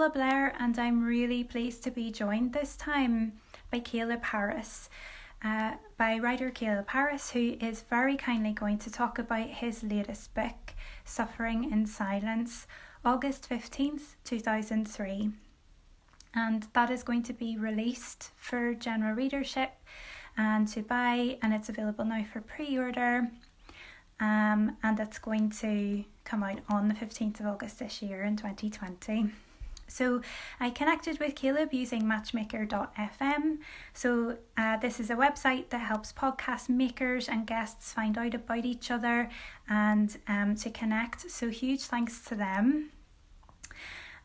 Paula Blair, and I'm really pleased to be joined this time by Caleb Harris, by writer Caleb Harris, who is very kindly going to talk about his latest book, Suffering in Silence, August 15th, 2003. And that is going to be released for general readership and to buy, and it's available now for pre-order. And it's going to come out on the 15th of August this year in 2020. So I connected with Caleb using matchmaker.fm. So this is a website that helps podcast makers and guests find out about each other and to connect. So huge thanks to them.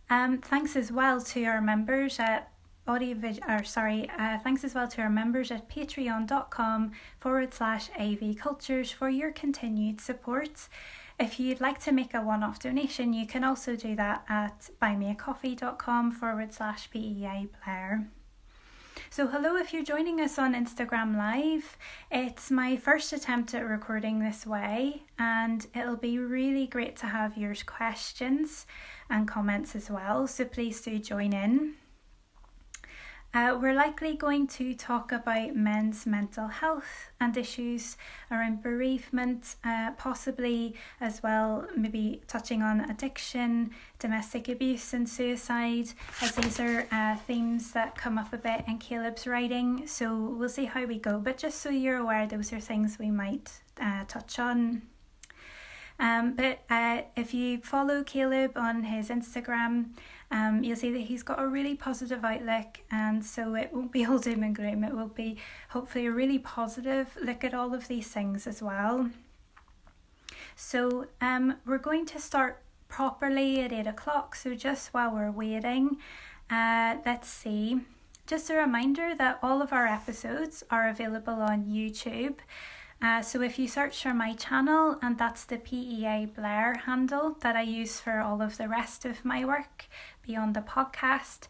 Thanks as well to our members at thanks as well to our members at patreon.com/AV Cultures for your continued support. If you'd like to make a one-off donation, you can also do that at buymeacoffee.com/PEA Blair. So hello if you're joining us on Instagram Live. It's my first attempt at recording this way, and it'll be really great to have your questions and comments as well, so please do join in. We're likely going to talk about men's mental health and issues around bereavement, possibly as well maybe touching on addiction, domestic abuse and suicide, as these are themes that come up a bit in Caleb's writing. So we'll see how we go, but just so you're aware, those are things we might touch on. But if you follow Caleb on his Instagram, you'll see that he's got a really positive outlook, and so it won't be all doom and gloom. It will be hopefully a really positive look at all of these things as well. So we're going to start properly at 8 o'clock, so just while we're waiting, let's see. Just a reminder that all of our episodes are available on YouTube. So if you search for my channel, and that's the PEA Blair handle that I use for all of the rest of my work beyond the podcast,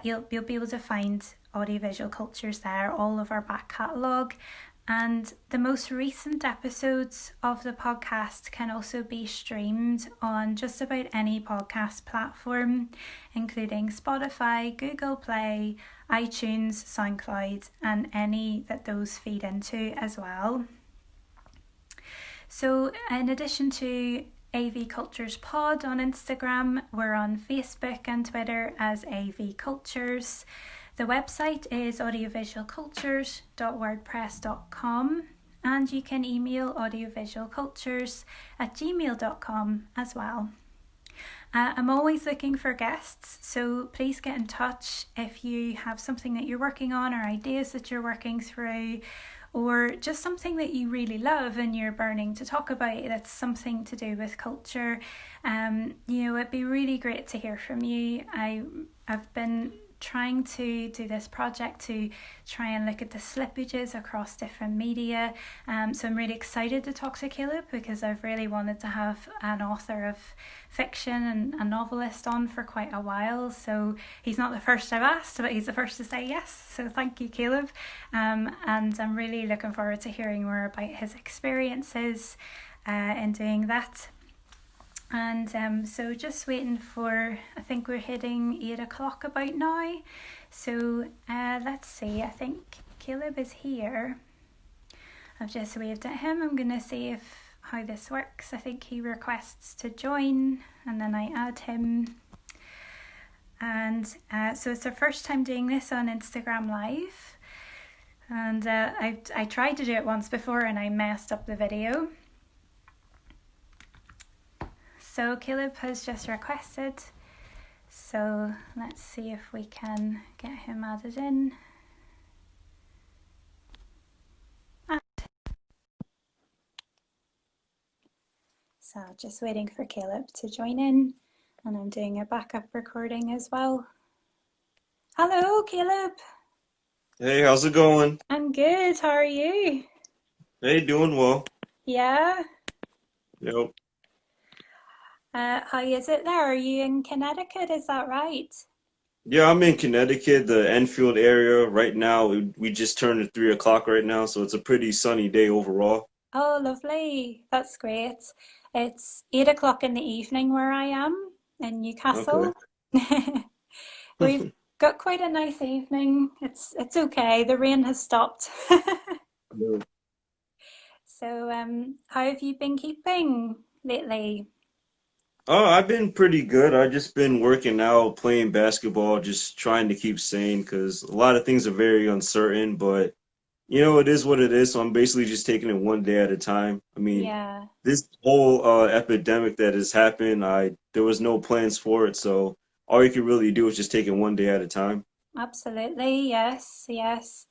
you'll be able to find Audiovisual Cultures there, all of our back catalogue. And the most recent episodes of the podcast can also be streamed on just about any podcast platform, including Spotify, Google Play, iTunes, SoundCloud, and any that those feed into as well. So in addition to AV Cultures Pod on Instagram, we're on Facebook and Twitter as AV Cultures. The website is audiovisualcultures.wordpress.com, and you can email audiovisualcultures@gmail.com as well. I'm always looking for guests, so please get in touch if you have something that you're working on or ideas that you're working through, or just something that you really love and you're burning to talk about that's something to do with culture. It'd be really great to hear from you. I've been trying to do this project to try and look at the slippages across different media. So I'm really excited to talk to Caleb, because I've really wanted to have an author of fiction and a novelist on for quite a while. So he's not the first I've asked, but he's the first to say yes. So thank you, Caleb. And I'm really looking forward to hearing more about his experiences in doing that. And so just waiting for, I think we're hitting 8 o'clock about now. So let's see, I think Caleb is here. I've just waved at him. I'm going to see how this works. I think he requests to join, and then I add him. And so it's our first time doing this on Instagram Live. And I tried to do it once before and I messed up the video. So Caleb has just requested, so let's see if we can get him added in. So just waiting for Caleb to join in, and I'm doing a backup recording as well. Hello, Caleb. Hey, how's it going? I'm good, how are you? Hey, doing well. Yeah? Yep. How is it there? Are you in Connecticut, is that right? Yeah, I'm in Connecticut, the Enfield area right now. We just turned at 3 o'clock right now, so it's a pretty sunny day overall. Oh, lovely. That's great. It's 8 o'clock in the evening where I am in Okay. Newcastle. We've got quite a nice evening. It's okay. The rain has stopped. So, how have you been keeping lately? Oh, I've been pretty good. I've just been working out, playing basketball, just trying to keep sane because a lot of things are very uncertain, but it is what it is. So I'm basically just taking it one day at a time. I mean, Yeah, this whole epidemic that has happened, there was no plans for it, so all you can really do is just take it one day at a time. absolutely. Yes, yes.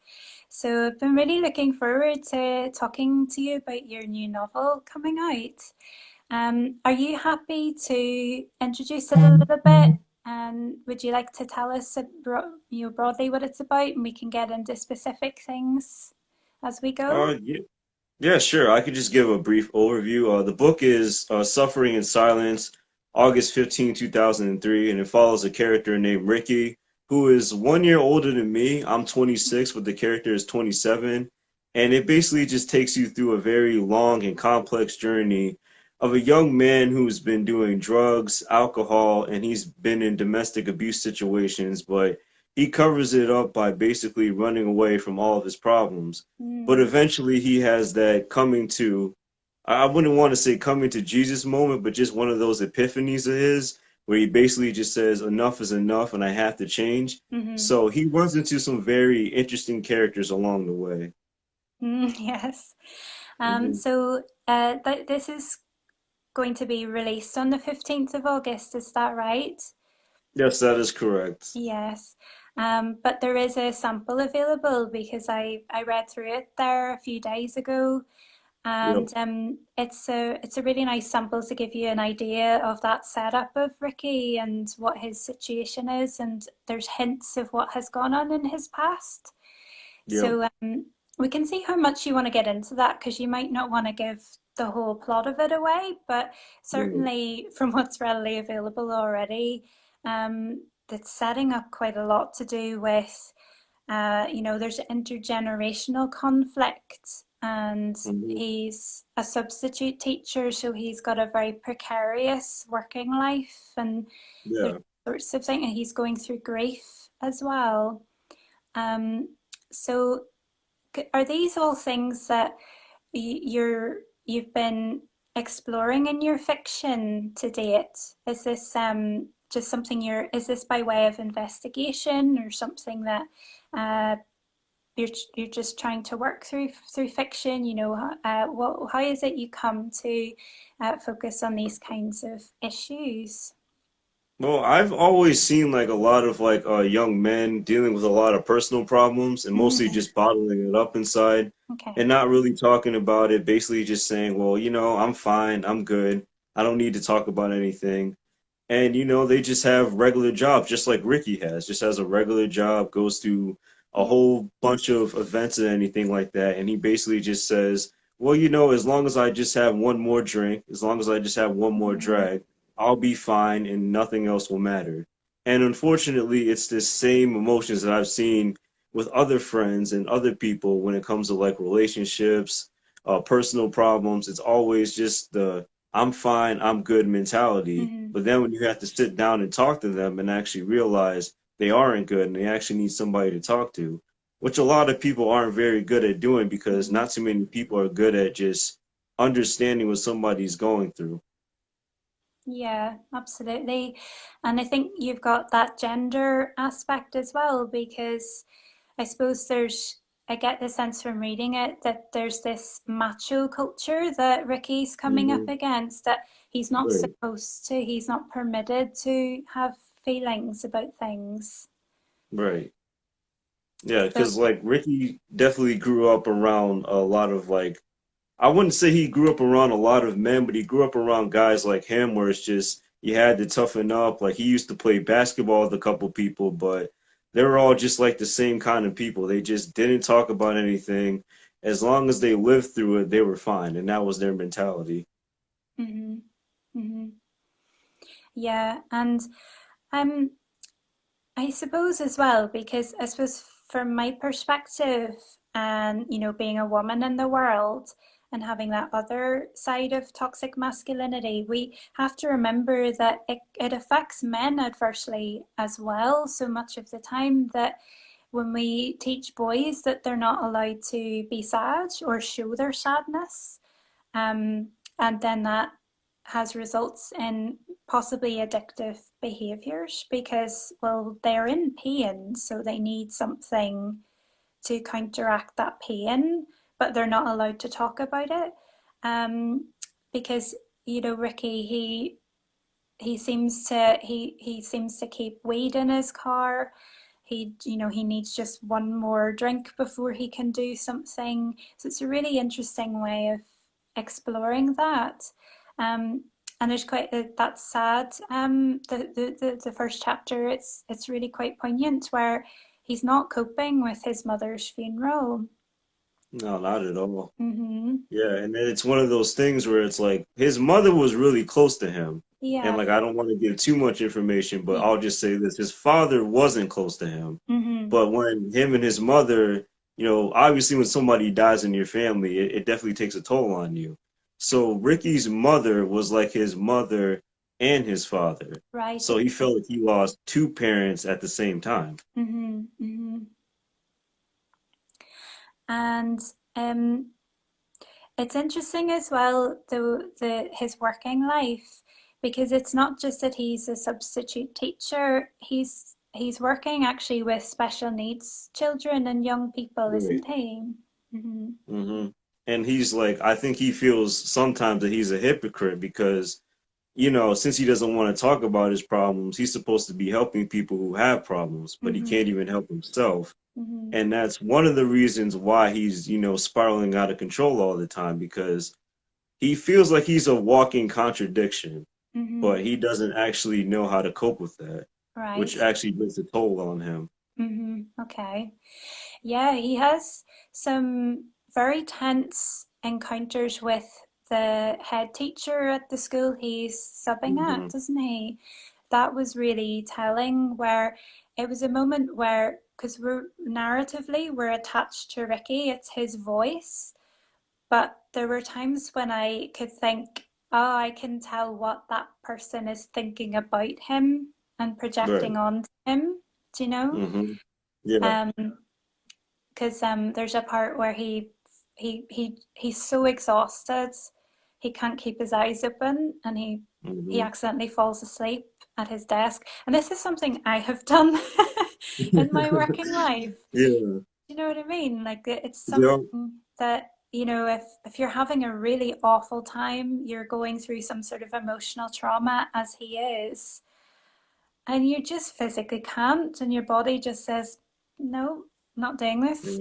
So, I've been really looking forward to talking to you about your new novel coming out. Are you happy to introduce it a little bit? And would you like to tell us, broadly what it's about, and we can get into specific things as we go? Yeah, yeah, sure. I could just give a brief overview. The book is Suffering in Silence, August 15, 2003, and it follows a character named Ricky, who is 1 year older than me. I'm 26, but the character is 27. And it basically just takes you through a very long and complex journey of a young man who's been doing drugs, alcohol, and he's been in domestic abuse situations, but he covers it up by basically running away from all of his problems. But Mm, eventually he has that I wouldn't want to say coming to Jesus moment, but just one of those epiphanies of his where he basically just says, enough is enough and I have to change. mm-hmm, So he runs into some very interesting characters along the way. yes. Mhm. So this is going to be released on the 15th of August, is that right? Yes, that is correct. Yes. But there is a sample available because I read through it there a few days ago, Yep. and it's a really nice sample to give you an idea of that setup of Ricky and what his situation is, and there's hints of what has gone on in his past. Yep. So we can see how much you want to get into that because you might not want to give the whole plot of it away, but Yep. certainly from what's readily available already, it's setting up quite a lot to do with, there's intergenerational conflict, and Mhm. he's a substitute teacher, so he's got a very precarious working life, and there's Yeah. sorts of things, and he's going through grief as well. Um, so are these all things that you've been exploring in your fiction to date? Is this just something is this by way of investigation or something that uh, you're just trying to work through fiction? How is it you come to focus on these kinds of issues? Well, I've always seen like a lot of like young men dealing with a lot of personal problems and mostly Mm, just bottling it up inside okay. and not really talking about it, basically just saying, well, I'm fine, I'm good. I don't need to talk about anything. And they just have regular jobs, just like Ricky just has a regular job, goes through a Yeah. whole bunch of events and anything like that. And he basically just says, well, as long as I just have one more drink, as long as I just have one more Mm, drag, I'll be fine and nothing else will matter. And unfortunately, it's the same emotions that I've seen with other friends and other people when it comes to like relationships, personal problems. It's always just the I'm fine, I'm good mentality. mm, But then when you have to sit down and talk to them and actually realize they aren't good and they actually need somebody to talk to, which a lot of people aren't very good at doing because mm. not too many people are good at just understanding what somebody's going through. Yeah, absolutely. And I think you've got that gender aspect as well, because I suppose I get the sense from reading it that there's this macho culture that Ricky's coming up Hmm. against, that Right. he's not permitted to have feelings about things. Right. Yeah, So, because like Ricky definitely grew up around a lot of like I wouldn't say he grew up around a lot of men, but he grew up around guys like him where it's just you had to toughen up. Like he used to play basketball with a couple people, but they were all just like the same kind of people. They just didn't talk about anything. As long as they lived through it, they were fine, and that was their mentality. hmm yeah, and um, I suppose as well, because I suppose from my perspective, and being a woman in the world, and having that other side of toxic masculinity, we have to remember that it affects men adversely as well, so much of the time, that when we teach boys that they're not allowed to be sad or show their sadness, um, and then that has results in possibly addictive behaviors because, well, they're in pain, so they need something to counteract that pain, but they're not allowed to talk about it. Um, because Ricky, he seems to keep weed in his car. He needs just one more drink before he can do something. So it's a really interesting way of exploring that. Um, and there's quite that's sad. The first chapter, it's really quite poignant where he's not coping with his mother's funeral. No, not at all. Mm-hmm. Yeah, and then it's one of those things where it's like his mother was really close to him. And Yeah. like I don't want to give too much information, but Yeah. I'll just say this. His father wasn't close to him. Mm-hmm. But when him and his mother, obviously when somebody dies in your family, it definitely takes a toll on you. So Ricky's mother was like his mother and his father. Right. So he felt like he lost two parents at the same time. Mm-hmm. Mm-hmm. And um, it's interesting as well, the his working life, because it's not just that he's a substitute teacher. He's working actually with special needs children and young people, Right. isn't he? Mm-hmm. hmm And he's like, I think he feels sometimes that he's a hypocrite because since he doesn't want to talk about his problems, he's supposed to be helping people who have problems, but he Mm-hmm. can't even help himself. Mm-hmm. And that's one of the reasons why he's, spiraling out of control all the time because he feels like he's a walking contradiction, Mm-hmm. but he doesn't actually know how to cope with that, Right. which actually takes a toll on him. Mm-hmm. Okay. Yeah, he has some very tense encounters with the head teacher at the school he's subbing at, hmm doesn't he? That was really telling, where it was a moment where, because we're attached to Ricky, it's his voice, but there were times when I could think, oh, I can tell what that person is thinking about him and Right. projecting onto him, do you know? hmm Yeah. Um, because there's a part where he's so exhausted he can't keep his eyes open, and he hmm accidentally falls asleep at his desk. And this is something I have done in my working life. Yeah. Do you know what I mean? Like, it's Yeah. something that, if you're having a really awful time, you're going through some sort of emotional trauma, as he is, and you just physically can't, and your body just says, no, not doing this.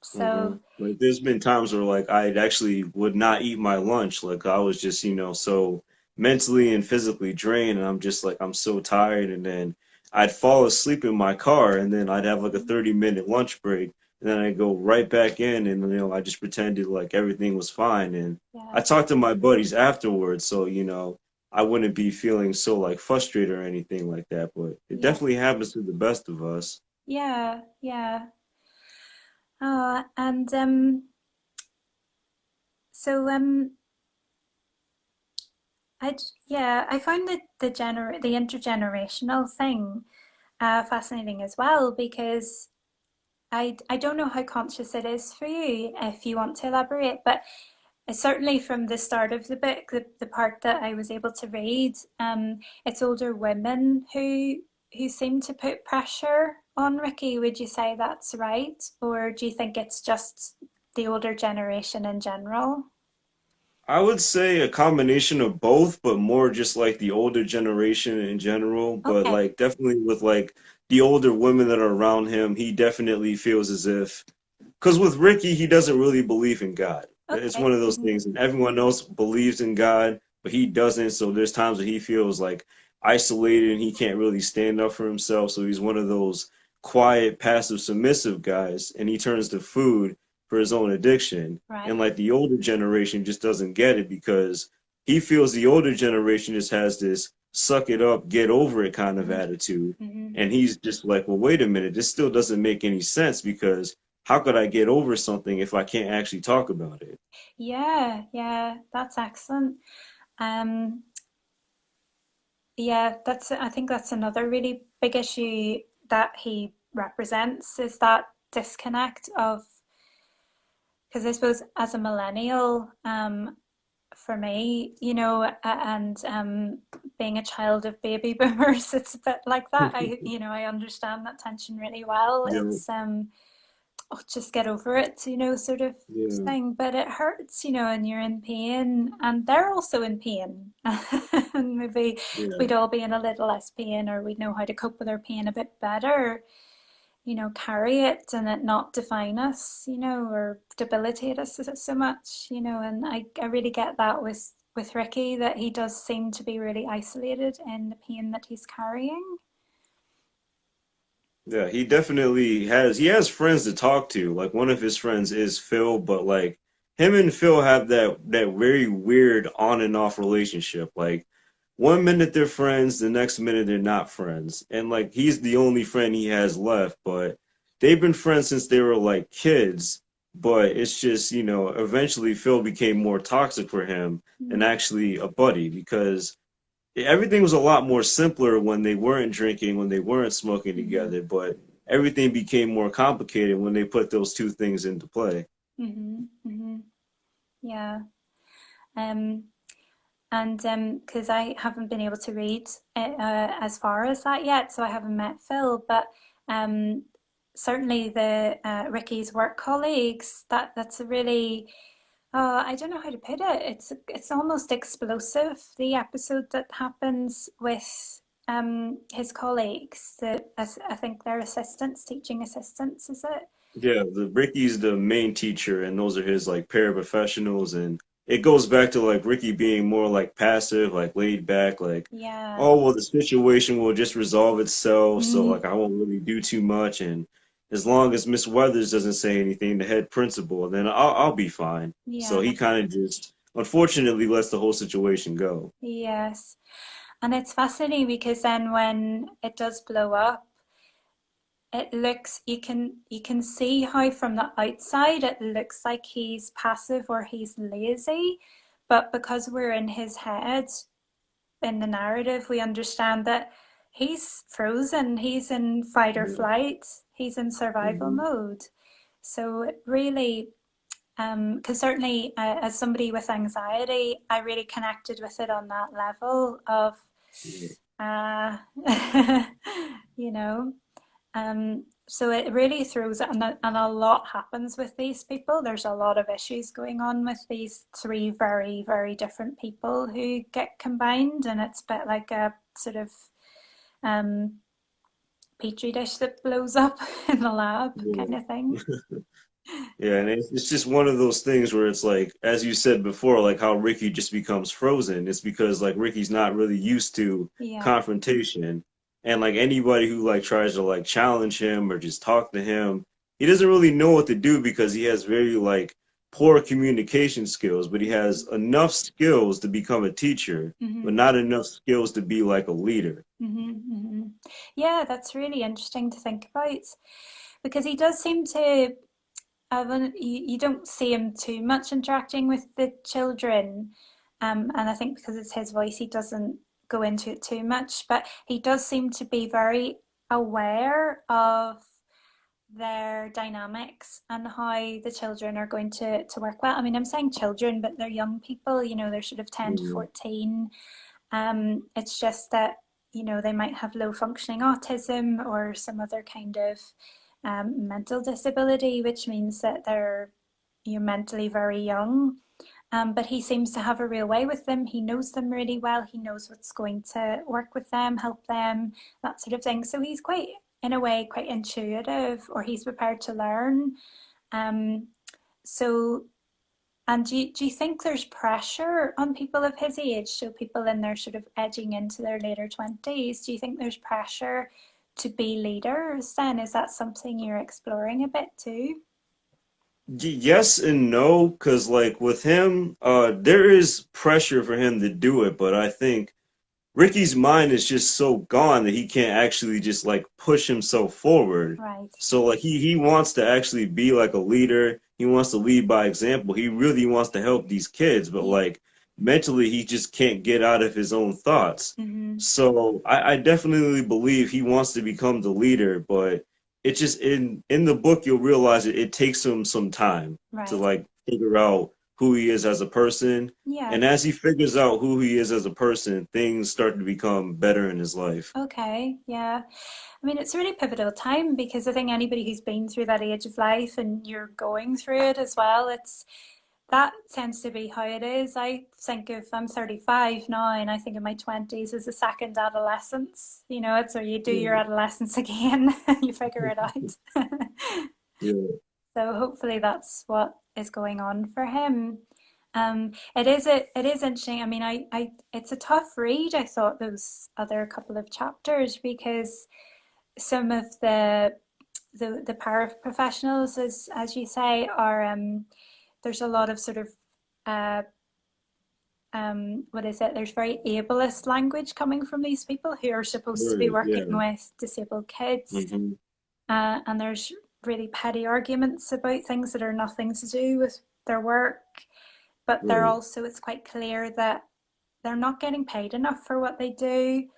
So, Like there's been times where like I actually would not eat my lunch. Like I was just, so mentally and physically drained and I'm just like I'm so tired and then I'd fall asleep in my car and then I'd have like a 30-minute lunch break and then I'd go right back in and I just pretended like everything was fine and I yeah, talked to my buddies afterwards so, I wouldn't be feeling so like frustrated or anything like that, but it yeah, definitely happens to the best of us. yeah, yeah. And so yeah, I find that the intergenerational thing fascinating as well, because I don't know how conscious it is for you, if you want to elaborate, but certainly from the start of the book, the part that I was able to read, it's older women who seem to put pressure on Ricky. Would you say that's right, or do you think it's just the older generation in general? I would say a combination of both, but more just like the older generation in general. But Okay, like definitely with like the older women that are around him, he definitely feels as if, because with Ricky, he doesn't really believe in God. It's okay, one of those things, and everyone else believes in God, but he doesn't. So there's times that he feels like isolated and he can't really stand up for himself. So he's one of those quiet, passive, submissive guys, and he turns to food for his own addiction. And right, like the older generation just doesn't get it because he feels the older generation just has this suck it up, get over it kind of mm-hmm. attitude. Mm-hmm. And he's just like, well, wait a minute, this still doesn't make any sense because how could I get over something if I can't actually talk about it? Yeah, yeah, that's excellent. Um, yeah, I think that's another really big issue that he represents is that disconnect of, because I suppose as a millennial, for me, and being a child of baby boomers, it's a bit like that. I understand that tension really well. Yeah, It's oh, just get over it, sort of yeah, thing. But it hurts, and you're in pain, and they're also in pain. And maybe yeah, we'd all be in a little less pain, or we'd know how to cope with our pain a bit better, carry it and it not define us, or debilitate us so much, and I really get that with Ricky, that he does seem to be really isolated in the pain that he's carrying. yeah. He definitely has. He has friends to talk to. Like one of his friends is Phil, but like him and Phil have that very weird on and off relationship. Like one minute they're friends, the next minute they're not friends. And like he's the only friend he has left, but they've been friends since they were like kids. But it's just, eventually Phil became more toxic for him than Mm-hmm. actually a buddy because everything was a lot more simpler when they weren't drinking, when they weren't smoking Mm-hmm. together, but everything became more complicated when they put those two things into play. Mm-hmm. Mm-hmm. Yeah. Um, and because I haven't been able to read it, as far as that yet, so I haven't met Phil, but um, certainly the Ricky's work colleagues, that's a really, I don't know how to put it. It's almost explosive. The episode that happens with his colleagues, I think they're assistants, teaching assistants, is it? Yeah, the Ricky's the main teacher, and those are his like paraprofessionals, and it goes back to like Ricky being more like passive, like laid back, like, Yeah. oh well, the situation will just resolve itself, so Mm, like I won't really do too much, and as long as Miss Weathers doesn't say anything, the head principal, then I'll be fine. So yeah. he kind of just unfortunately lets the whole situation go. Yes. And it's fascinating because then when it does blow up, it looks you can see how from the outside it looks like he's passive or he's lazy, but because we're in his head in the narrative, we understand that he's frozen, he's in fight or Yeah. flight, he's in survival Hmm. mode. So it really, because certainly as somebody with anxiety, I really connected with it on that level of, uh, you know, so it really throws it, and a lot happens with these people. There's a lot of issues going on with these three very, very different people who get combined, and it's a bit like a sort of um, petri dish that blows up in the lab kind Yeah. of thing. Yeah, and it's just one of those things where it's like, as you said before, like how Ricky just becomes frozen. It's because like Ricky's not really used to Yeah. confrontation, and like anybody who like tries to like challenge him or just talk to him, he doesn't really know what to do because he has very like poor communication skills, but he has enough skills to become a teacher, but Mm-hmm. not enough skills to be like a leader. Mm-hmm. Mm-hmm. Yeah, that's really interesting to think about because he does seem to. You don't see him too much interacting with the children, and I think because it's his voice, he doesn't go into it too much. But he does seem to be very aware of their dynamics and how the children are going to work well. I mean, I'm saying children, but they're young people. They're sort of 10 to Mhm. 14. It's just that they might have low functioning autism or some other kind of mental disability, which means that they're mentally very young. But he seems to have a real way with them. He knows them really well. He knows what's going to work with them, help them, that sort of thing. So he's quite, in a way, quite intuitive, or he's prepared to learn. Um, so and do you think there's pressure on people of his age, so people in their sort of edging into their later 20s? Do you think there's pressure to be leaders then? Is that something you're exploring a bit too? Yes and no, because like with him, there is pressure for him to do it, but I think Ricky's mind is just so gone that he can't actually just like push himself forward. Right. So like he wants to actually be like a leader. He wants to lead by example. He really wants to help these kids, but Yeah. like mentally he just can't get out of his own thoughts. Mm-hmm. So I definitely believe he wants to become the leader, but it just in the book you'll realize it takes him some time to Right. like figure out who he is as a person, Yeah. and as he figures out who he is as a person, things start to become better in his life. Okay. Yeah. I mean, it's a really pivotal time because I think anybody who's been through that age of life and you're going through it as well, it's that tends to be how it is. I think if I'm 35 now and I think in my 20s is a second adolescence, it's where you do your Yeah. adolescence again and you figure it out. Yeah. So hopefully that's what is going on for him. It is interesting. I mean, it's a tough read. I thought those other couple of chapters because some of the paraprofessionals, as you say, are there's a lot of sort of uh, what is it? There's very ableist language coming from these people who are supposed to be Right. working Yeah. with disabled kids, Hmm. and there's really petty arguments about things that are nothing to do with their work. But they're Right. also it's quite clear that they're not getting paid enough for what they do,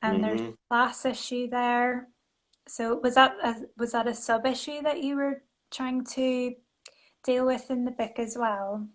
and there's Hmm. a class issue there. So was that a sub issue that you were trying to deal with in the book as well?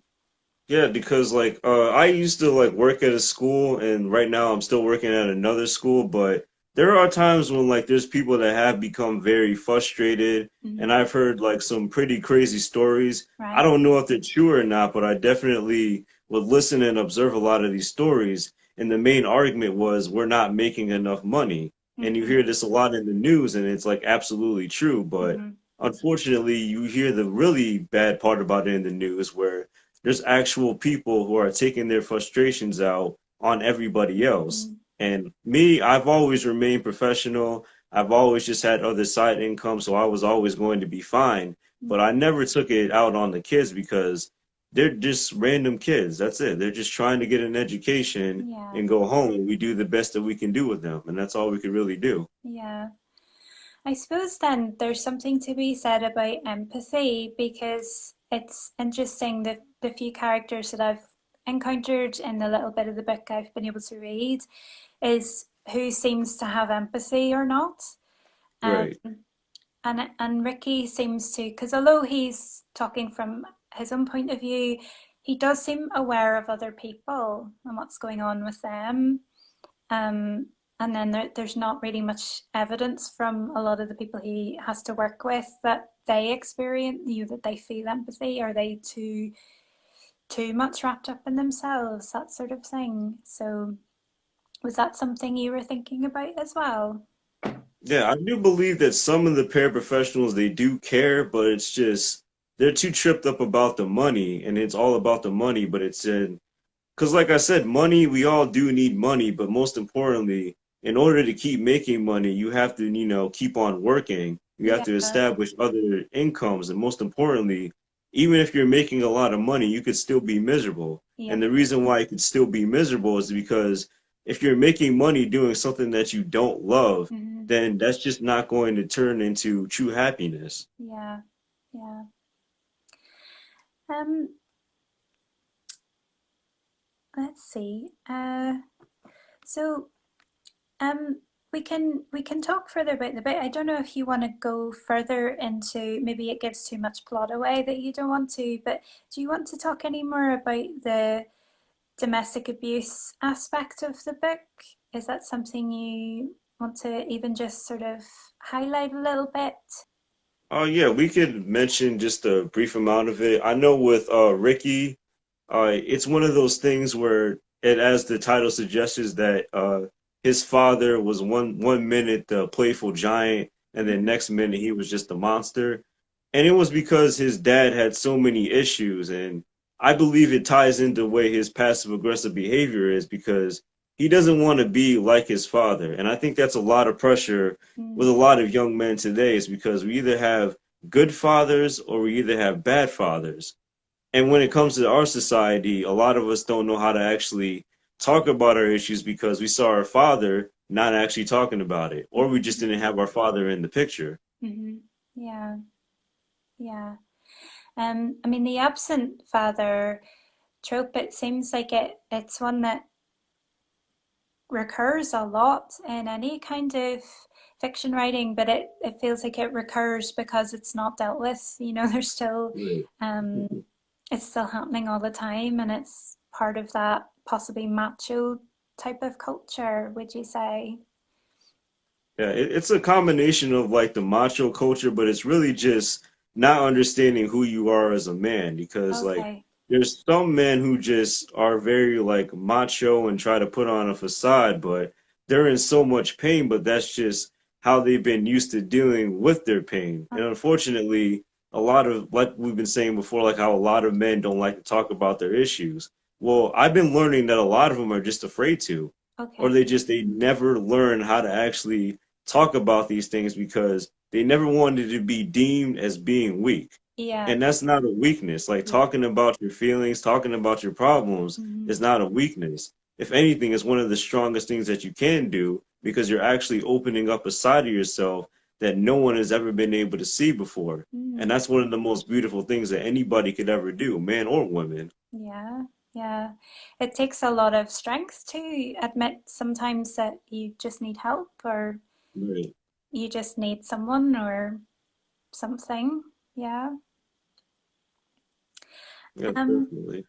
Yeah, because like I used to like work at a school, and right now I'm still working at another school, but there are times when like there's people that have become very frustrated, and Mm-hmm. I've heard like some pretty crazy stories. I Right. don't know if they're true or not, but I definitely would listen and observe a lot of these stories, and the main argument was we're not making enough money. And you Mm-hmm. hear this a lot in the news, and it's like absolutely true, but Mm-hmm. unfortunately you hear the really bad part about it in the news where there's actual people who are taking their frustrations out on everybody else. Mm-hmm. And me, I've always remained professional. I've always just had other side income, so I was always going to be fine. But I never took it out on the kids because they're just random kids. That's it. They're just trying to get an education Yeah. and go home, and we do the best that we can do with them. And that's all we can really do. Yeah. I suppose then there's something to be said about empathy because it's interesting that the few characters that I've encountered in the little bit of the book I've been able to read is who seems to have empathy or not. Um, Right. and Ricky seems to, because although he's talking from his own point of view, he does seem aware of other people and what's going on with them. Um, and then there's not really much evidence from a lot of the people he has to work with that they experience, that they feel empathy. Are they too much wrapped up in themselves, that sort of thing? So was that something you were thinking about as well? Yeah, I do believe that some of the paraprofessionals they do care, but it's just they're too tripped up about the money, and it's all about the money. But it's in because, like I said, money we all do need money, but most importantly, in order to keep making money, you have to keep on working. You have Yeah, to establish other incomes, and most importantly, even if you're making a lot of money, you could still be miserable. yeah. And the reason why you could still be miserable is because if you're making money doing something that you don't love, Hmm. then that's just not going to turn into true happiness. Yeah, yeah. Um, let's see. So Um, we can talk further about the bit. I don't know if you want to go further into maybe it gives too much plot away that you don't want to, but do you want to talk any more about the domestic abuse aspect of the book? Is that something you want to even just sort of highlight a little bit? Oh yeah, we could mention just a brief amount of it. I know with Ricky, it's one of those things where it, as the title suggests, is that his father was one minute the playful giant, and then next minute he was just a monster, and it was because his dad had so many issues, and I believe it ties into the way his passive aggressive behavior is because he doesn't want to be like his father, and I think that's a lot of pressure with Mm, a lot of young men today, is because we either have good fathers or we either have bad fathers. And when it comes to our society, a lot of us don't know how to actually talk about our issues because we saw our father not actually talking about it, or we just didn't have our father in the picture. Mm-hmm. Yeah, yeah. I mean, the absent father trope, it seems like it's one that recurs a lot in any kind of fiction writing, but it feels like it recurs because it's not dealt with. You know, there's still Right. um it's still happening all the time, and it's part of that possibly macho type of culture, would you say? Yeah, it's a combination of like the macho culture, but it's really just not understanding who you are as a man because like Okay. there's some men who just are very like macho and try to put on a facade, but they're in so much pain, but that's just how they've been used to dealing with their pain. And unfortunately, a lot of like we've been saying before, like how a lot of men don't like to talk about their issues. Well, I've been learning that a lot of them are just afraid to, or Okay. they never learn how to actually talk about these things because they never wanted to be deemed as being weak. Yeah. And that's not a weakness. Like Yeah. talking about your feelings, talking about your problems Hmm. is not a weakness. If anything, it's one of the strongest things that you can do because you're actually opening up a side of yourself that no one has ever been able to see before. And Mm. that's one of the most beautiful things that anybody could ever do, man or woman. Yeah. Yeah. It takes a lot of strength to admit sometimes that you just need help, or Right. you just need someone or something. Yeah. Yeah, Um, definitely.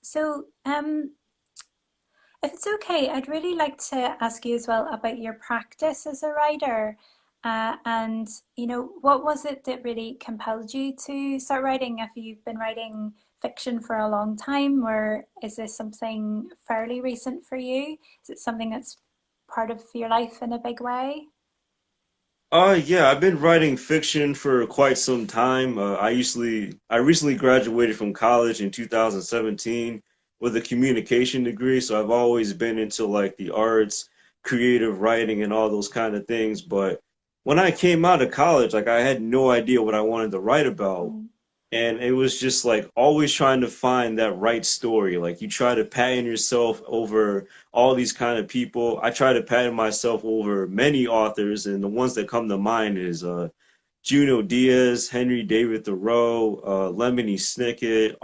so, if it's okay, I'd really like to ask you as well about your practice as a writer. And, what was it that really compelled you to start writing? Have you been writing fiction for a long time, or is this something fairly recent for you? Is it something that's part of your life in a big way? Yeah, I've been writing fiction for quite some time. I recently graduated from college in 2017 with a communication degree, so I've always been into like the arts, creative writing, and all those kind of things. But when I came out of college, like I had no idea what I wanted to write about. Mm. And it was just like always trying to find that right story. Like you try to pattern yourself over all these kind of people. I try to pattern myself over many authors, and the ones that come to mind is Junot Diaz, Henry David Thoreau, Lemony Snicket,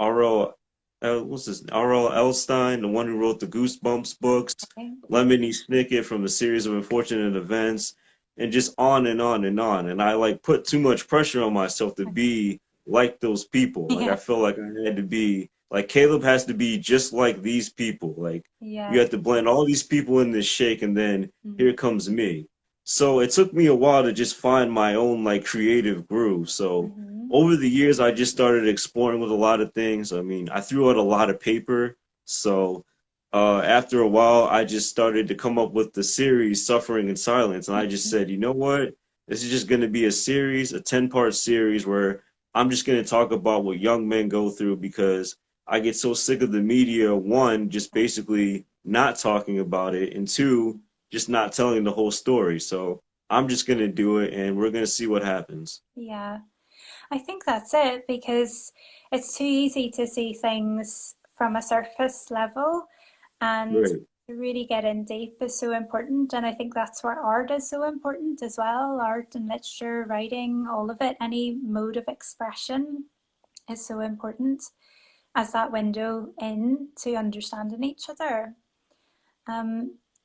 what's this? R.L. Elstein, the one who wrote the Goosebumps books, Okay. Lemony Snicket from the series of Unfortunate Events, and just on and on and on. And I like put too much pressure on myself to Okay. be like those people. Like Yeah. I felt like I had to be like Caleb has to be just like these people. Like you Yeah. have to blend all these people in this shake, and then Mm-hmm. here comes me. So it took me a while to just find my own like creative groove. So Mm-hmm. over the years, I just started exploring with a lot of things. I mean, I threw out a lot of paper. So after a while, I just started to come up with the series Suffering in Silence. And I just Mm-hmm. said, you know what? This is just going to be a series, a 10-part series where I'm just going to talk about what young men go through because I get so sick of the media, one, just basically not talking about it, and two, just not telling the whole story. So I'm just gonna do it and we're gonna see what happens. Yeah. I think that's it because it's too easy to see things from a surface level, and Right. to really get in deep is so important. And I think that's where art is so important as well. Art and literature, writing, all of it, any mode of expression is so important as that window in to understanding each other.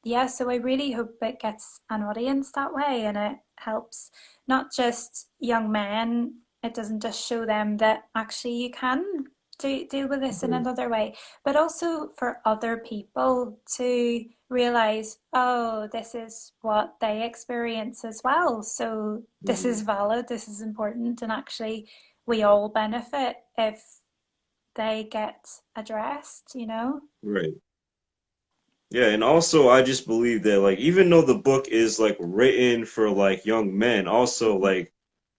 Yeah, so I really hope it gets an audience that way, and it helps not just young men. It doesn't just show them that actually you can deal with this in Right. another way, but also for other people to realize, oh, this is what they experience as well. So this is Mhm. valid, this is important, and actually we all benefit if they get addressed. Right. Yeah, and also I just believe that like even though the book is like written for like young men, also like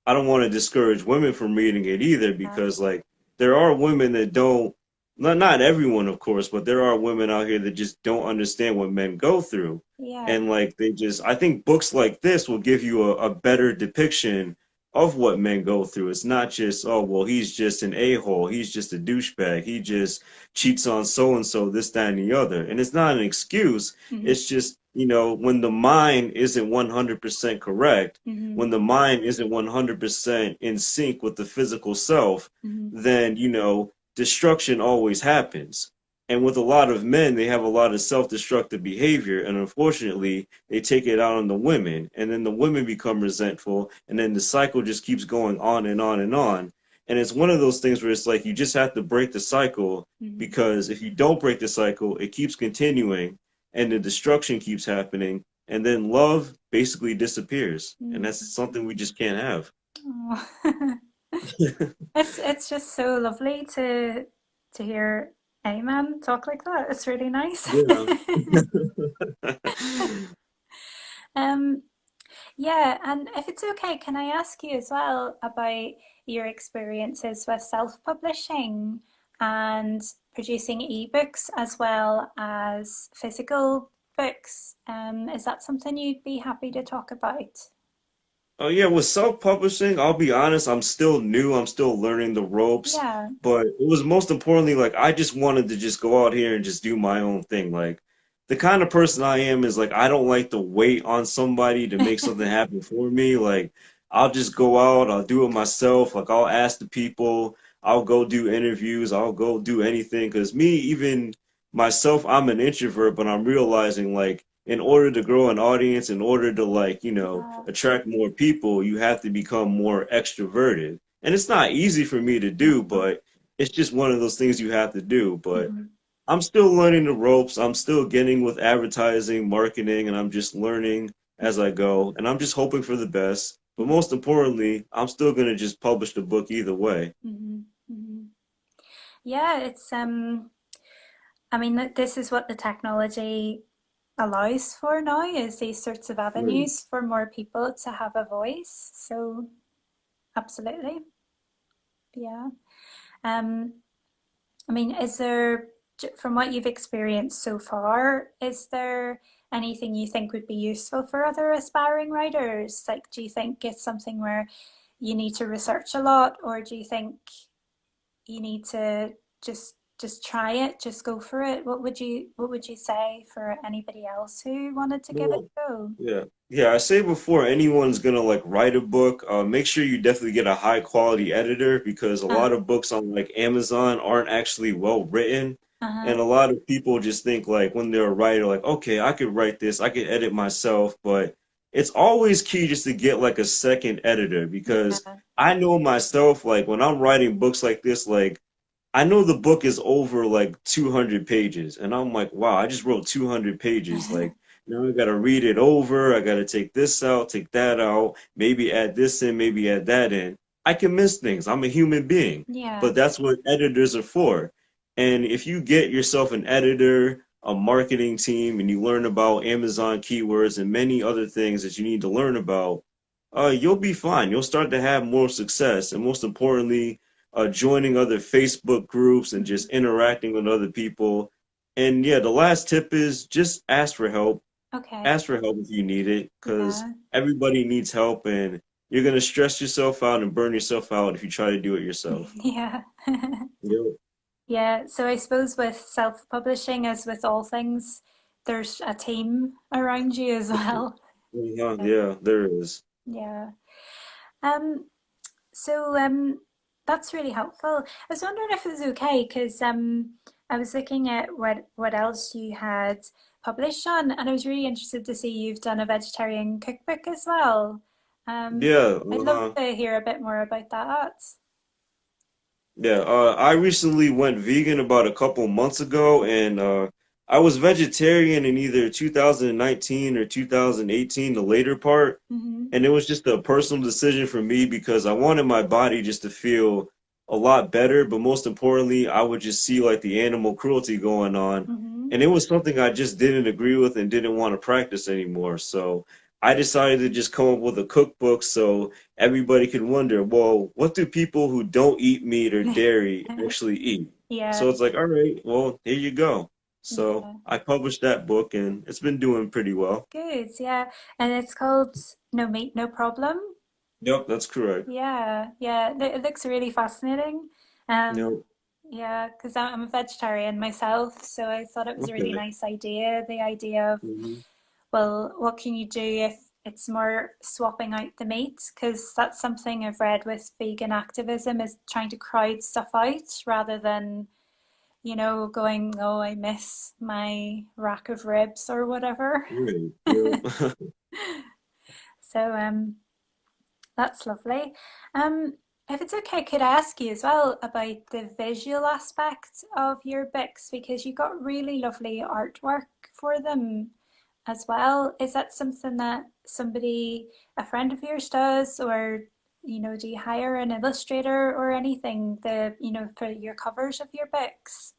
I don't want to discourage women from reading it either Yeah, because like there are women that don't not everyone of course, but there are women out here that just don't understand what men go through. yeah. And like they just I think books like this will give you a better depiction of what men go through. It's not just, oh, well, he's just an a-hole, he's just a douchebag, he just cheats on so and so, this, that, and the other. And it's not an excuse. Mm-hmm. It's just, when the mind isn't 100% correct, Mm-hmm. when the mind isn't 100% in sync with the physical self, Mm-hmm. then, destruction always happens. And with a lot of men, they have a lot of self-destructive behavior, and unfortunately, they take it out on the women, and then the women become resentful, and then the cycle just keeps going on and on and on. And it's one of those things where it's like you just have to break the cycle, Mm-hmm. because if you don't break the cycle, it keeps continuing, and the destruction keeps happening, and then love basically disappears, and that's something we just can't have. Oh. It's just so lovely to hear a man talk like that. It's really nice. Yeah. Um, yeah, and if it's okay, can I ask you as well about your experiences with self-publishing and producing ebooks as well as physical books? Is that something you'd be happy to talk about? Oh yeah, with self-publishing, I'll be honest, I'm still new, I'm still learning the ropes, Yeah. but it was most importantly like I just wanted to just go out here and just do my own thing. Like the kind of person I am is like I don't like to wait on somebody to make something happen for me. Like I'll just go out, I'll do it myself, like I'll ask the people, I'll go do interviews, I'll go do anything. 'Cause me, even myself, I'm an introvert, but I'm realizing like in order to grow an audience, in order to like, Yeah. attract more people, you have to become more extroverted. And it's not easy for me to do, but it's just one of those things you have to do. But Mhm. I'm still learning the ropes. I'm still getting with advertising, marketing, and I'm just learning as I go. And I'm just hoping for the best. But most importantly, I'm still going to just publish the book either way. Mhm. Mhm. Yeah, it's I mean, this is what the technology allows for now is these sorts of Right. avenues for more people to have a voice. So absolutely, yeah. Um, I mean, is there, from what you've experienced so far, is there anything you think would be useful for other aspiring writers? Like, do you think it's something where you need to research a lot, or do you think you need to just try it, just go for it? What would you say for anybody else who wanted to give it Well, a go? yeah. Yeah, I say before anyone's gonna like write a book, make sure you definitely get a high quality editor because a Uh, lot of books on like Amazon aren't actually well written. uh-huh. And a lot of people just think like when they're a writer, like, okay, I could write this, I could edit myself, but it's always key just to get like a second editor because Yeah. I know myself, like when I'm writing books like this, like I know the book is over like 200 pages, and I'm like, wow, I just wrote 200 pages. Like, now I gotta read it over. I gotta take this out, take that out, maybe add this in, maybe add that in. I can miss things. I'm a human being, Yeah. but that's what editors are for. And if you get yourself an editor, a marketing team, and you learn about Amazon keywords and many other things that you need to learn about, you'll be fine. You'll start to have more success, and most importantly, joining other Facebook groups and just interacting with other people. And yeah, the last tip is just ask for help. Okay. Ask for help if you need it, because Yeah. everybody needs help, and you're gonna stress yourself out and burn yourself out if you try to do it yourself. Yeah. Yep. Yeah. So I suppose with self-publishing, as with all things, there's a team around you as well. Yeah. Yeah, there is. Yeah. Um, So that's really helpful. I was wondering if it was okay because I was looking at what else you had published on, and I was really interested to see you've done a vegetarian cookbook as well. Um, Yeah, I'd love uh-huh. to hear a bit more about that. Yeah, I recently went vegan about a couple months ago, and I was vegetarian in either 2019 or 2018, the later part. Mm-hmm. And it was just a personal decision for me because I wanted my body just to feel a lot better, but most importantly, I would just see like the animal cruelty going on. Mm-hmm. And it was something I just didn't agree with and didn't want to practice anymore. So I decided to just come up with a cookbook so everybody could wonder, well, what do people who don't eat meat or dairy actually eat? Yeah, So it's like, all right, well, here you go. So yeah. I published that book and it's been doing pretty well. Good, yeah. And it's called No Meat, No Problem. Yep, that's correct. Yeah, yeah, it looks really fascinating. Um, Yep. yeah, because I'm a vegetarian myself, so I thought it was a really Okay. nice idea. The idea of, Hmm. well, what can you do if it's more swapping out the meat? Because that's something I've read with vegan activism is trying to crowd stuff out rather than, going, oh, I miss my rack of ribs or whatever. Right. Yep. So, that's lovely. Um, if it's okay, could I ask you as well about the visual aspect of your books because you got really lovely artwork for them as well. Is that something that a friend of yours does, or do you hire an illustrator or anything, for your covers of your books?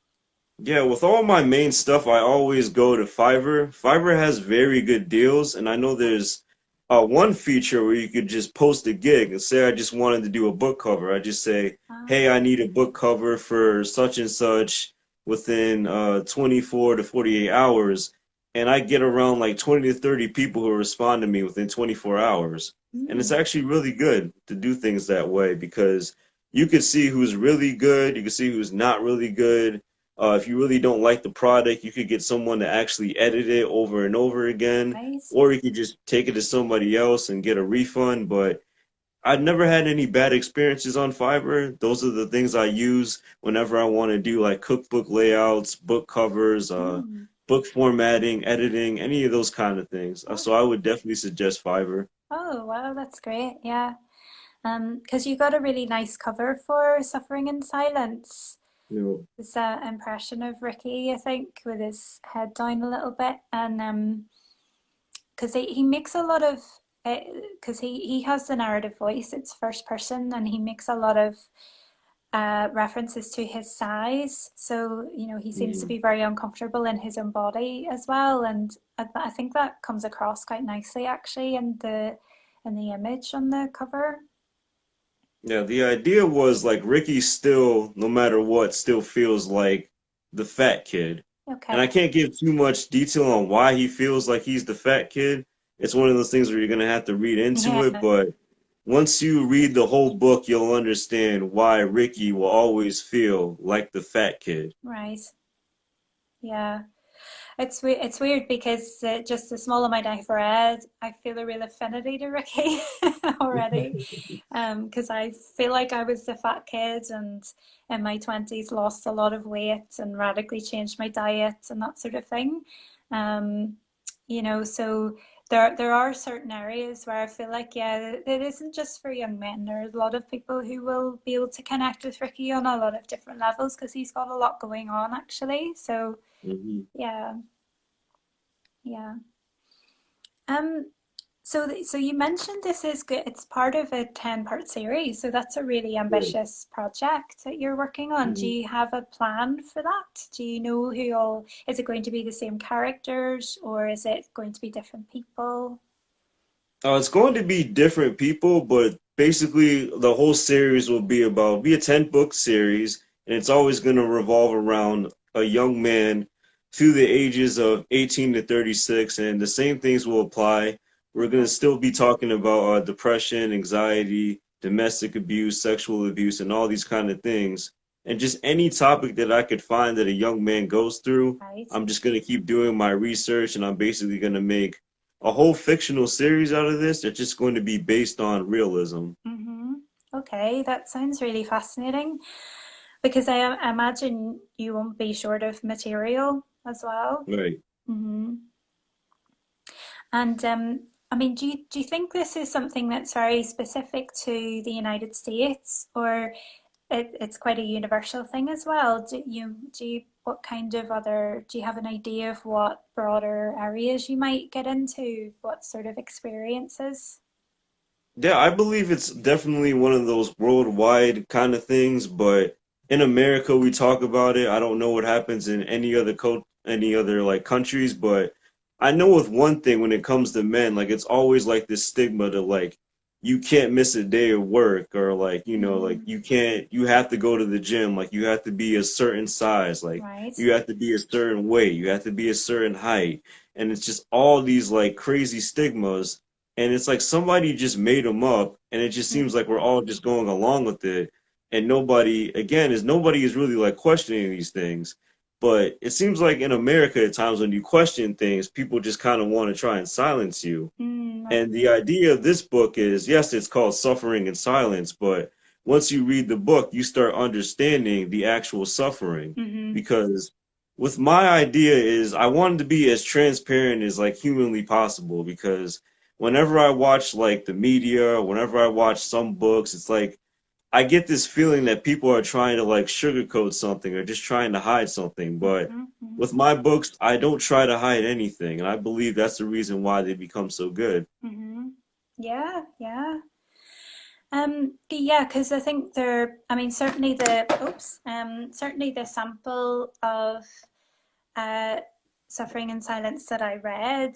Yeah, with all my main stuff, I always go to Fiverr. Fiverr has very good deals, and I know there's one feature where you could just post a gig and say I just wanted to do a book cover. I just say, hey, Ah, I need a book cover for such and such within 24 to 48 hours, and I get around like 20 to 30 people who respond to me within 24 hours. And it's mm, actually really good to do things that way because you can see who's really good, you can see who's not really good. If you really don't like the product, you could get someone to actually edit it over and over again, right. or you could just take it to somebody else and get a refund. But I've never had any bad experiences on Fiverr. Those are the things I use whenever I want to do like cookbook layouts, book covers, Mm. book formatting, editing, any of those kind of things. Oh, So I would definitely suggest Fiverr. oh, wow, that's great. Yeah. Because you got a really nice cover for Suffering in Silence. You know, This impression of Ricky, I think, with his head down a little bit, and because he makes a lot of, because he has the narrative voice, it's first person, and he makes a lot of references to his size. So he seems to mm. be very uncomfortable in his own body as well, and I think that comes across quite nicely actually in the image on the cover. Yeah, the idea was like Ricky still, no matter what, still feels like the fat kid. And I Okay. can't give too much detail on why he feels like he's the fat kid. It's one of those things where you're gonna have to read into it, Yeah. but once you read the whole book, you'll understand why Ricky will always feel like the fat kid. Right. Yeah. It's weird because just the small amount I've read, I feel a real affinity to Ricky already. Because I feel like I was the fat kid and in my 20s lost a lot of weight and radically changed my diet and that sort of thing. Um, so there are certain areas where I feel like, yeah, it isn't just for young men. There are a lot of people who will be able to connect with Ricky on a lot of different levels because he's got a lot going on actually. So Hmm. yeah, yeah. Um, so you mentioned this is good. It's part of a 10-part series, so that's a really Right. ambitious project that you're working on. Do Mhm. you have a plan for that? Do you know who all, is it going to be the same characters or is it going to be different people? It's going to be different people, but basically the whole series will be a 10-book series, and it's always going to revolve around a young man to the ages of 18 to 36, and the same things will apply. We're going to Okay. still be talking about depression, anxiety, domestic abuse, sexual abuse, and all these kind of things. And just any topic that I could find that a young man goes through, Right. I'm just going to keep doing my research, and I'm basically going to make a whole fictional series out of this that's just going to be based on realism. Mm-hmm. Okay, that sounds really fascinating because I imagine you won't be short of material as well. Right. Mm-hmm. And I mean, do you think this is something that's very specific to the United States, or it's quite a universal thing as well? What kind of other, do you have an idea of what broader areas you might get into? What sort of experiences? Yeah, I believe it's definitely one of those worldwide kind of things, but in America we talk about it. I don't know what happens in any other like countries, but I know with one thing when it comes to men, like it's always like this stigma to like you can't miss a day of work or like, like Mm, you have to go to the gym, like you have to be a certain size, like right. you have to be a certain weight, you have to be a certain height. And it's just all these like crazy stigmas and it's like somebody just made them up, and it just seems like we're all just going along with it, and nobody is really like questioning these things. But it seems like in America at times when you question things, people just kind of want to try and silence you. Mm, And the idea of this book is, yes, it's called Suffering in Silence, but once you read the book, you start understanding the actual suffering. mm-hmm. Because with my idea is I wanted to be as transparent as like humanly possible because whenever I watch like the media, whenever I watch some books, it's like I get this feeling that people are trying to like sugarcoat something or just trying to hide something. But Mm-hmm. Mm-hmm. with my books, I don't try to hide anything. And I believe that's the reason why they become so good. Mm-hmm. Yeah, yeah. Yeah, because I think I mean, certainly the sample of uh, Suffering in Silence that I read,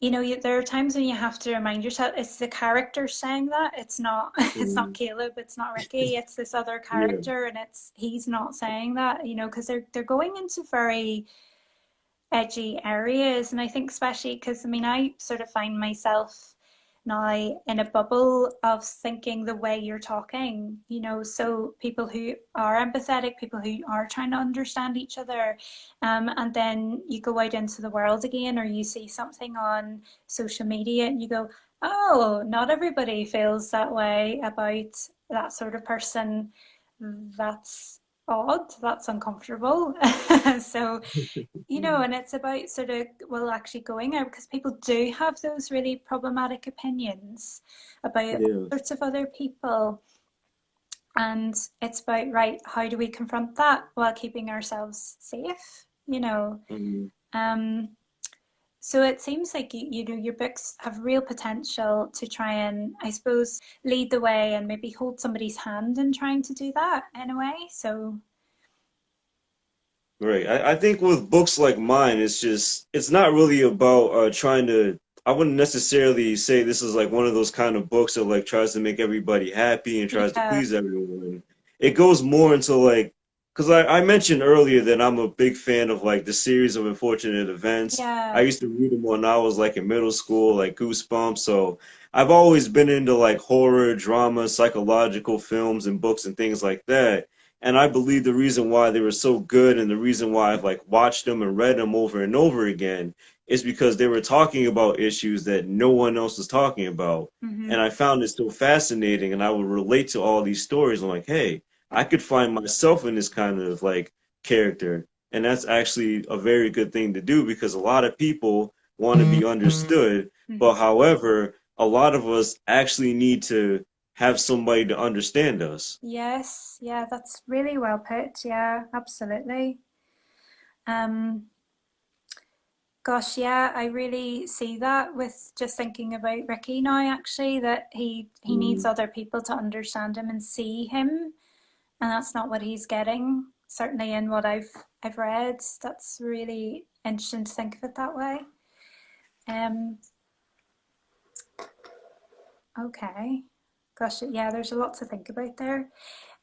there are times when you have to remind yourself it's the character saying that. It's not, it's not Mm, Caleb, it's not Ricky, it's this other yeah, character, and he's not saying that, because they're going into very edgy areas. And I think, especially because I mean, I sort of find myself now in a bubble of thinking the way you're talking, so people who are empathetic, people who are trying to understand each other, and then you go out into the world again, or you see something on social media and you go, oh, not everybody feels that way about that sort of person. That's odd, that's uncomfortable. So and it's about sort of, well, actually going out because people do have those really problematic opinions about all yeah. sorts of other people. And it's about, right, how do we confront that while keeping ourselves safe? Mm, Um, so it seems like your books have real potential to try and, I suppose, lead the way and maybe hold somebody's hand in trying to do that in a way. So right. I think with books like mine, it's not really about trying to. I wouldn't necessarily say this is like one of those kind of books that like tries to make everybody happy and tries to yeah, please everyone. It goes more into like, because I mentioned earlier that I'm a big fan of like the series of unfortunate events. I yeah. used to read them when I was like in middle school, like Goosebumps. So I've always been into like horror, drama, psychological films and books and things like that. And I believe the reason why they were so good and the reason why I've like watched them and read them over and over again is because they were talking about issues that no one else was talking about. Mm-hmm. And I found it so fascinating and I would relate to all these stories. I'm like, hey, I could find myself in this kind of like character. And that's actually a very good thing to do because a lot of people want to be understood. But Mm-hmm. however, a lot of us actually need to have somebody to understand us. Yes, yeah, that's really well put. Yeah, absolutely. Um, Gosh, yeah, I really see that with just thinking about Ricky now, actually, that he needs Mm, other people to understand him and see him, and that's not what he's getting, certainly in what I've read. That's really interesting to think of it that way. Um, okay. Gosh, yeah, there's a lot to think about there.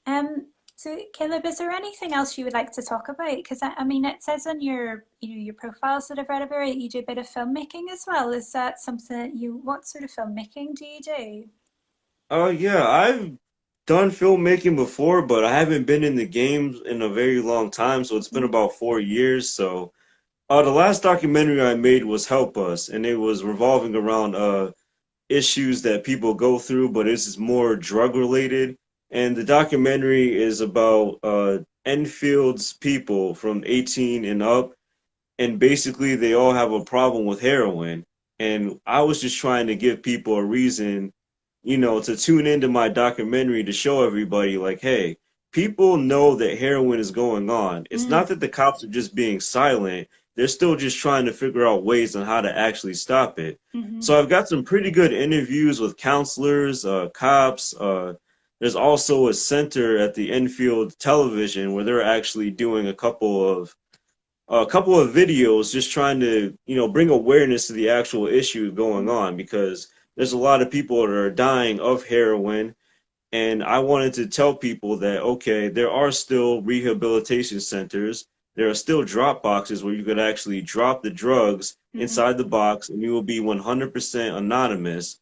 Um, so Caleb, is there anything else you would like to talk about? Because I mean, it says on your profiles that I've read about it, you do a bit of filmmaking as well. Is that something that what sort of filmmaking do you do? oh yeah, I've done filmmaking before, but I haven't been in the games in a very long time, so it's been Mhm. about 4 years. So, the last documentary I made was Help Us, and it was revolving around issues that people go through, but it's more drug related. And the documentary is about Enfield's people from 18 and up, and basically they all have a problem with heroin. And I was just trying to give people a reason, to tune into my documentary to show everybody, like, hey, people know that heroin is going on. It's Mm, not that the cops are just being silent, they're still just trying to figure out ways on how to actually stop it. mm-hmm. So I've got some pretty good interviews with counselors, cops. There's also a center at the Enfield Television where they're actually doing a couple of videos just trying to bring awareness to the actual issue going on because there's a lot of people that are dying of heroin, and I wanted to tell people that okay, there are still rehabilitation centers, there are still drop boxes where you could actually drop the drugs Mm-hmm. inside the box and you will be 100% anonymous.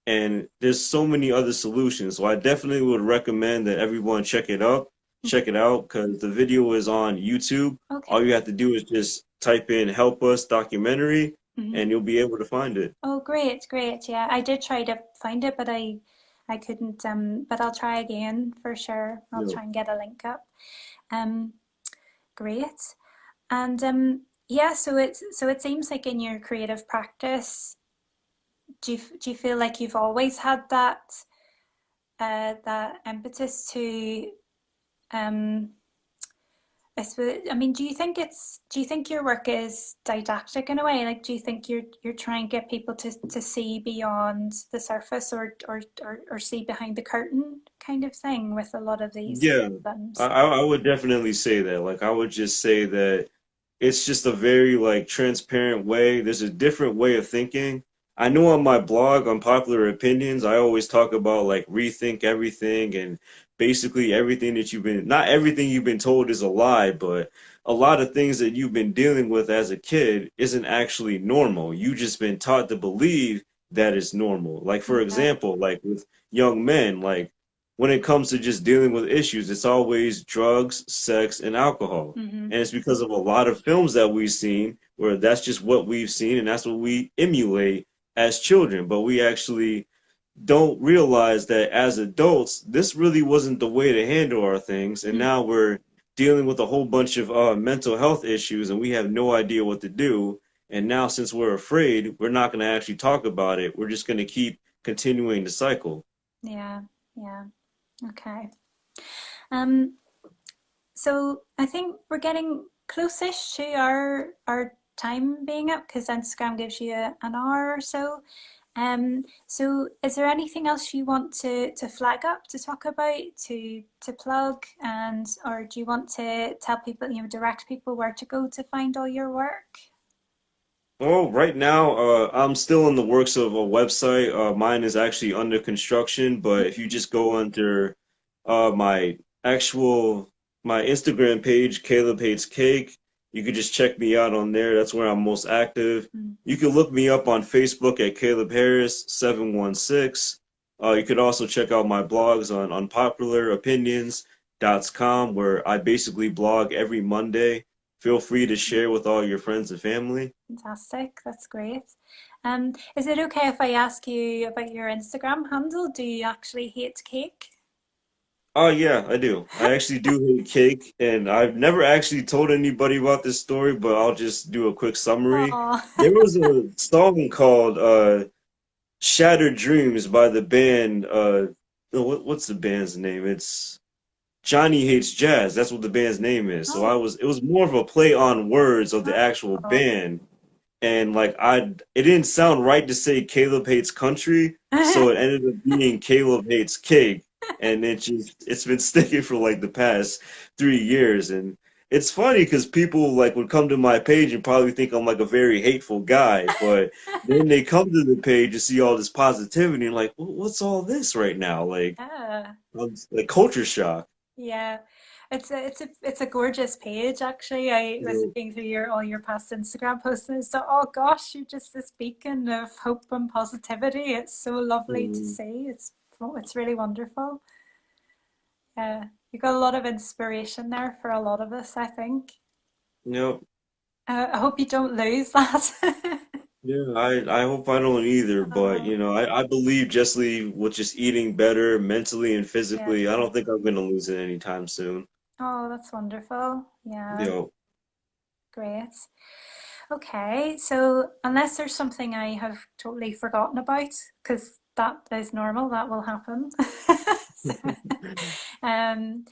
And there's so many other solutions. So I definitely would recommend that everyone check it out, because the video is on YouTube. All Okay. you have to do is just type in "Help Us Documentary" Mm-hmm. and you'll be able to find it. Oh, great, great. Yeah, I did try to find it, but I couldn't. But I'll try again for sure. I'll Yeah. try and get a link up. Um, great. And yeah, so it seems like in your creative practice, do you feel like you've always had that impetus to um I suppose, I mean, do you think your work is didactic in a way? Like, do you think you're trying to get people to see beyond the surface or see behind the curtain kind of thing with a lot of these Yeah, films? I would definitely say that. Like, I would just say that it's just a very like transparent way. There's a different way of thinking. I know on my blog on Popular Opinions, I always talk about like rethink everything and basically everything that you've been, not everything you've been told is a lie, but a lot of things that you've been dealing with as a kid isn't actually normal. You just been taught to believe that it's normal. Like for Yeah. example, like with young men, like when it comes to just dealing with issues, it's always drugs, sex, and alcohol. Mm-hmm. And it's because of a lot of films that we've seen where that's just what we've seen and that's what we emulate as children. But we actually don't realize that as adults, this really wasn't the way to handle our things. And now we're dealing with a whole bunch of mental health issues and we have no idea what to do. And now, since we're afraid, we're not going to actually talk about it. We're just going to keep continuing the cycle. Yeah. Yeah. Okay. Um, so I think we're getting close-ish to our time being up because Instagram gives you an hour or so. So is there anything else you want to flag up to talk about, to plug, and or do you want to tell people, direct people where to go to find all your work? Oh, right now, I'm still in the works of a website. Mine is actually under construction, but if you just go under my actual my Instagram page, Caleb Hates Cake, you could just check me out on there. That's where I'm most active. Mm, You can look me up on Facebook at Caleb Harris 716. You could also check out my blogs on unpopularopinions.com, where I basically blog every Monday. Feel free to share with all your friends and family. fantastic, that's great. Is it okay if I ask you about your Instagram handle? Do you actually hate cake? Oh yeah, I do. I actually do hate cake, and I've never actually told anybody about this story, but I'll just do a quick summary. Oh, There was a song called Shattered Dreams by the band what's the band's name? It's Johnny Hates Jazz. That's what the band's name is. So oh, it was more of a play on words of the actual oh. band, and like it didn't sound right to say Caleb hates country, so it ended up being Caleb hates cake, and it's been sticking for like the past 3 years, and it's funny because people like would come to my page and probably think I'm like a very hateful guy, but then they come to the page and see all this positivity and like, What's all this right now?" Like, Yeah. I'm like culture shock. Yeah, it's a gorgeous page actually. I was You looking through your all your past Instagram posts and so oh gosh, you're just this beacon of hope and positivity. It's so lovely to know, see. It's really wonderful. Yeah, you got a lot of inspiration there for a lot of us, I think. you know, I hope you don't lose that. Yeah, I hope I don't either, but Oh, I believe justly with just eating better mentally and yeah. physically, I don't think I'm gonna lose it anytime soon. Oh, that's wonderful. You Yeah, know, great. Okay, so unless there's something I have totally forgotten about, because that is normal, that will happen. um,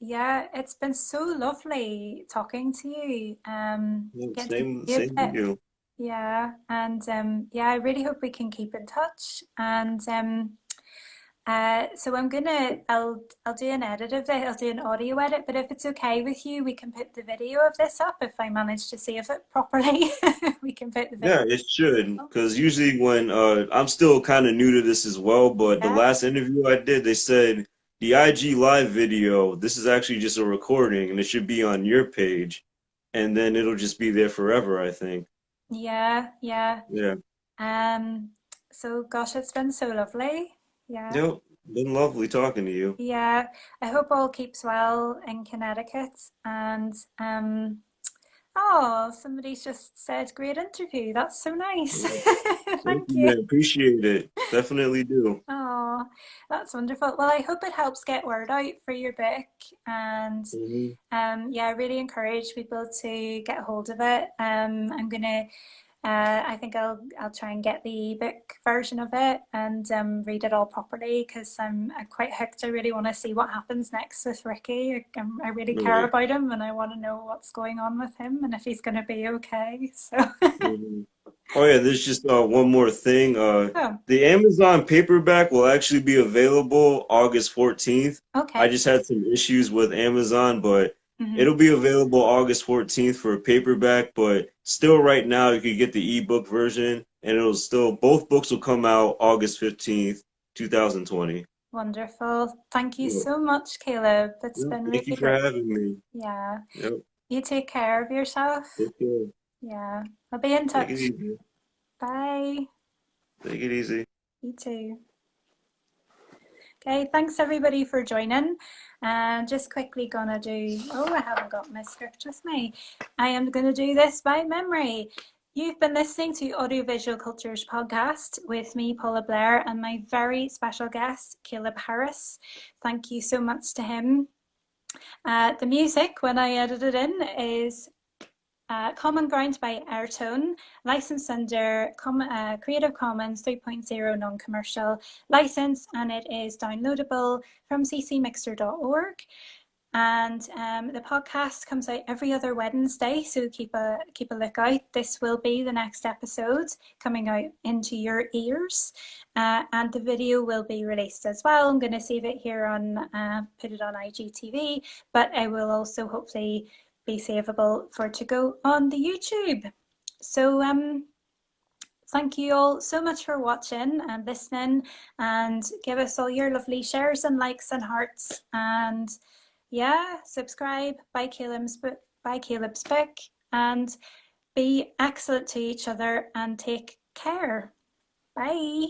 yeah, it's been so lovely talking to you. Getting to know you a same to bit. you. Yeah, and yeah, I really hope we can keep in touch. And so I'll do an edit of it. I'll do an audio edit, but if it's okay with you, we can put the video of this up if I manage to save it properly. We can put the video. Yeah, it should, because usually when I'm still kind of new to this as well, but the Yeah. last interview I did, they said the IG live video, this is actually just a recording and it should be on your page. and then it'll just be there forever, I think. Yeah, yeah. Yeah. Um, so gosh, it's been so lovely. Yeah. Yep. Been lovely talking to you. Yeah. I hope all keeps well in Connecticut. And oh, somebody's just said great interview. That's so nice. Yeah. Thank Thank you, you. man. Appreciate it. Definitely do. Oh, that's wonderful. Well, I hope it helps get word out for your book. And Hmm. yeah, I really encourage people to get hold of it. I'm gonna I think I'll try and get the ebook version of it and read it all properly because I'm quite hooked. I really want to see what happens next with Ricky. I really care Right. about him and I want to know what's going on with him and if he's going to be okay. So, Mhm. Oh yeah, there's just one more thing. oh, The Amazon paperback will actually be available August 14th. I okay. just had some issues with Amazon, but Hmm. it'll be available August 14th for a paperback. But still, right now, you can get the ebook version, and it'll still both books will come out August 15th, 2020. Wonderful. Thank you Yeah. so much, Caleb. It's Yeah, been thank you really for great. having me. Yeah. Yep. You take care of yourself. Take care. Yeah. I'll be in Take it touch. easy. Bye. Take it easy. You too. Okay, thanks everybody for joining. And just quickly gonna do, oh, I haven't got my script with me. I am gonna do this by memory. You've been listening to Audiovisual Cultures podcast with me, Paula Blair, and my very special guest, Caleb Harris. Thank you so much to him. The music, when I edited in, is Common Ground by Airtone, licensed under Creative Commons 3.0 non-commercial license, and it is downloadable from ccmixter.org. And the podcast comes out every other Wednesday, so keep a lookout. This will be the next episode coming out into your ears, and the video will be released as well. I'm going to save it here on put it on IGTV, but I will also hopefully be savable for to go on the YouTube. So thank you all so much for watching and listening, and give us all your lovely shares and likes and hearts, and yeah, subscribe, buy Caleb's book, and be excellent to each other and take care. Bye.